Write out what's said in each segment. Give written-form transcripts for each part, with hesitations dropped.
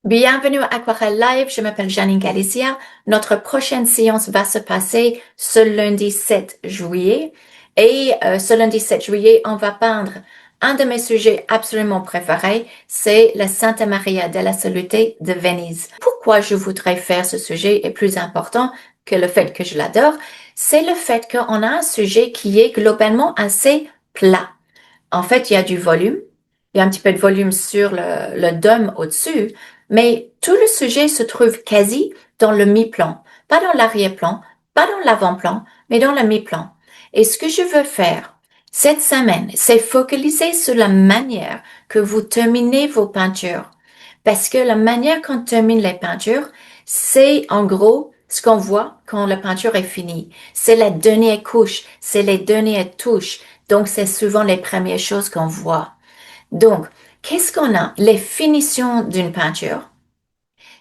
Bienvenue à Aquarelle Live, je m'appelle Janine Galicia. Notre prochaine séance va se passer ce lundi 7 juillet. Et ce lundi 7 juillet, on va peindre un de mes sujets absolument préférés, c'est la Santa Maria della Salute de Venise. Pourquoi je voudrais faire ce sujet est plus important que le fait que je l'adore, c'est le fait qu'on a un sujet qui est globalement assez plat. En fait, il y a du volume, il y a un petit peu de volume sur le dôme au-dessus, mais tout le sujet se trouve quasi dans le mi-plan, pas dans l'arrière-plan, pas dans l'avant-plan, mais dans le mi-plan. Et ce que je veux faire cette semaine, c'est focaliser sur la manière que vous terminez vos peintures. Parce que la manière qu'on termine les peintures, c'est en gros ce qu'on voit quand la peinture est finie. C'est la dernière couche, c'est les dernières touches. Donc, c'est souvent les premières choses qu'on voit. Donc, qu'est-ce qu'on a? Les finitions d'une peinture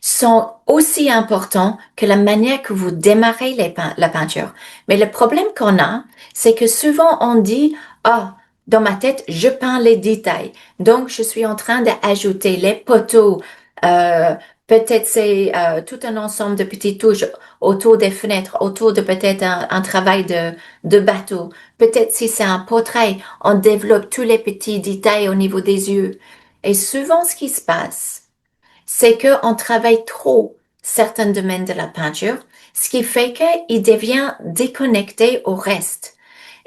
sont aussi importants que la manière que vous démarrez la peinture. Mais le problème qu'on a, c'est que souvent on dit, ah, dans ma tête, je peins les détails. Donc, je suis en train d'ajouter les poteaux. Euh, Peut-être c'est tout un ensemble de petites touches autour des fenêtres, autour de peut-être un travail de bateau. Peut-être si c'est un portrait, on développe tous les petits détails au niveau des yeux. Et souvent, ce qui se passe, c'est qu'on travaille trop certains domaines de la peinture, ce qui fait qu'il devient déconnecté au reste.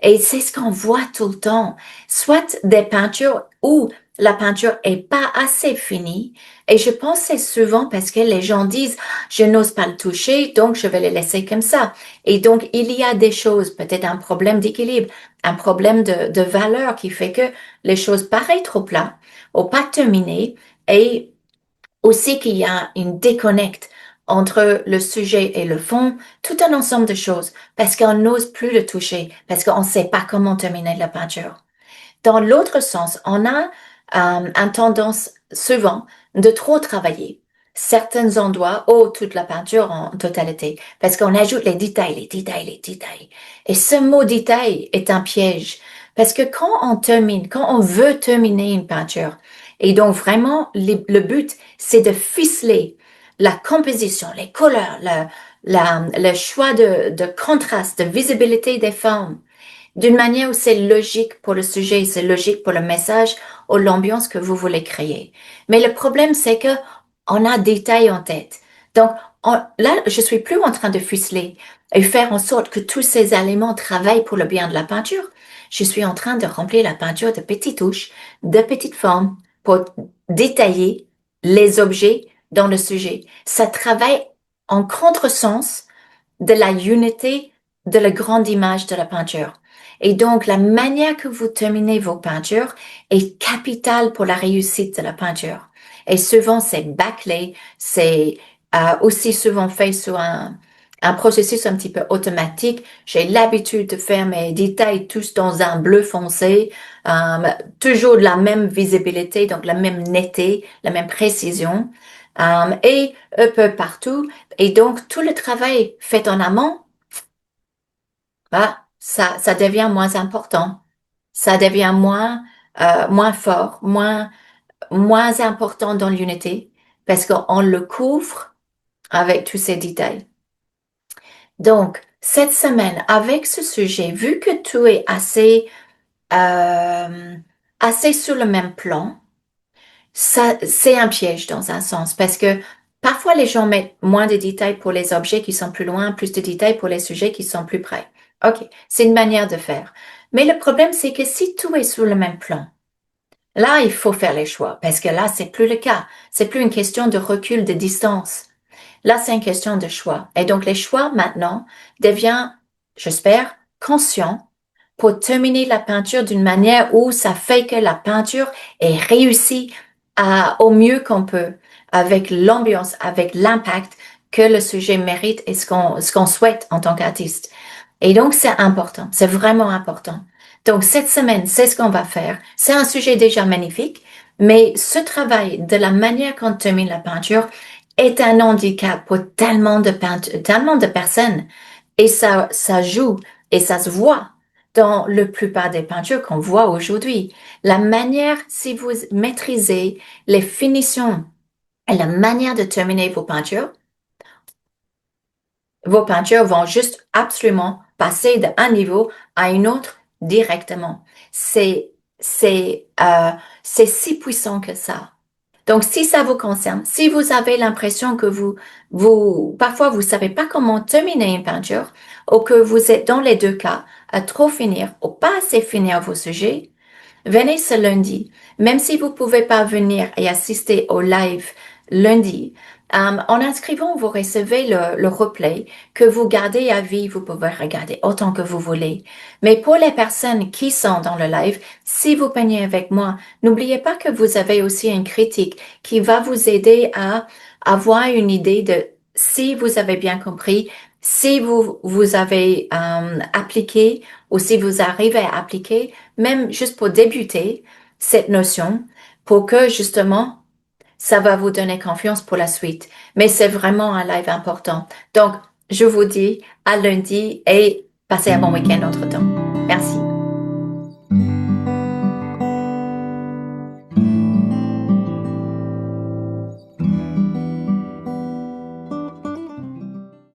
Et c'est ce qu'on voit tout le temps. Soit des peintures où la peinture est pas assez finie. Et je pense que c'est souvent parce que les gens disent, je n'ose pas le toucher, donc je vais le laisser comme ça. Et donc, il y a des choses, peut-être un problème d'équilibre, un problème de valeur qui fait que les choses paraissent trop plats ou pas terminées et aussi qu'il y a une déconnecte entre le sujet et le fond, tout un ensemble de choses, parce qu'on n'ose plus le toucher, parce qu'on ne sait pas comment terminer la peinture. Dans l'autre sens, on a une tendance souvent de trop travailler certains endroits ou toute la peinture en totalité, parce qu'on ajoute les détails, les détails, les détails. Et ce mot détail est un piège, parce que quand on termine, quand on veut terminer une peinture, et donc vraiment le but, c'est de ficeler la composition, les couleurs, le choix de contraste, de visibilité des formes, d'une manière où c'est logique pour le sujet, c'est logique pour le message ou l'ambiance que vous voulez créer. Mais le problème, c'est que on a des détails en tête. Donc, là, je suis plus en train de ficeler et faire en sorte que tous ces éléments travaillent pour le bien de la peinture. Je suis en train de remplir la peinture de petites touches, de petites formes pour détailler les objets dans le sujet. Ça travaille en contresens de la unité de la grande image de la peinture. Et donc, la manière que vous terminez vos peintures est capitale pour la réussite de la peinture. Et souvent, c'est bâclé, c'est aussi souvent fait sur un processus un petit peu automatique. J'ai l'habitude de faire mes détails tous dans un bleu foncé, euh, toujours de la même visibilité, donc la même netteté, la même précision, et un peu partout. Et donc, tout le travail fait en amont, bah, ça devient moins important. Ça devient moins fort, moins important dans l'unité parce qu'on le couvre avec tous ces détails. Donc, cette semaine, avec ce sujet, vu que tout est euh, assez sur le même plan, ça, c'est un piège dans un sens parce que parfois les gens mettent moins de détails pour les objets qui sont plus loin, plus de détails pour les sujets qui sont plus près. OK, c'est une manière de faire. Mais le problème, c'est que si tout est sur le même plan, là, il faut faire les choix parce que là, c'est plus le cas. C'est plus une question de recul de distance. Là, c'est une question de choix. Et donc, les choix maintenant deviennent, j'espère, conscients pour terminer la peinture d'une manière où ça fait que la peinture est réussie au mieux qu'on peut, avec l'ambiance, avec l'impact que le sujet mérite et ce qu'on souhaite en tant qu'artiste. Et donc, c'est important. C'est vraiment important. Donc, cette semaine, c'est ce qu'on va faire. C'est un sujet déjà magnifique, mais ce travail de la manière qu'on termine la peinture est un handicap pour tellement de personnes. Et ça joue et ça se voit dans la plupart des peintures qu'on voit aujourd'hui. La manière, si vous maîtrisez les finitions Et la manière de terminer vos peintures vont juste absolument passer d'un niveau à un autre directement. C'est, c'est si puissant que ça. Donc, si ça vous concerne, si vous avez l'impression que parfois vous savez pas comment terminer une peinture, ou que vous êtes dans les deux cas, à trop finir ou pas assez finir vos sujets, venez ce lundi. Même si vous pouvez pas venir et assister au live lundi, en inscrivant, vous recevez le replay que vous gardez à vie. Vous pouvez regarder autant que vous voulez. Mais pour les personnes qui sont dans le live, si vous peignez avec moi, n'oubliez pas que vous avez aussi une critique qui va vous aider à avoir une idée de si vous avez bien compris, si vous avez appliqué ou si vous arrivez à appliquer, même juste pour débuter cette notion, pour que justement ça va vous donner confiance pour la suite. Mais c'est vraiment un live important. Donc, je vous dis à lundi et passez un bon week-end entre-temps. Merci.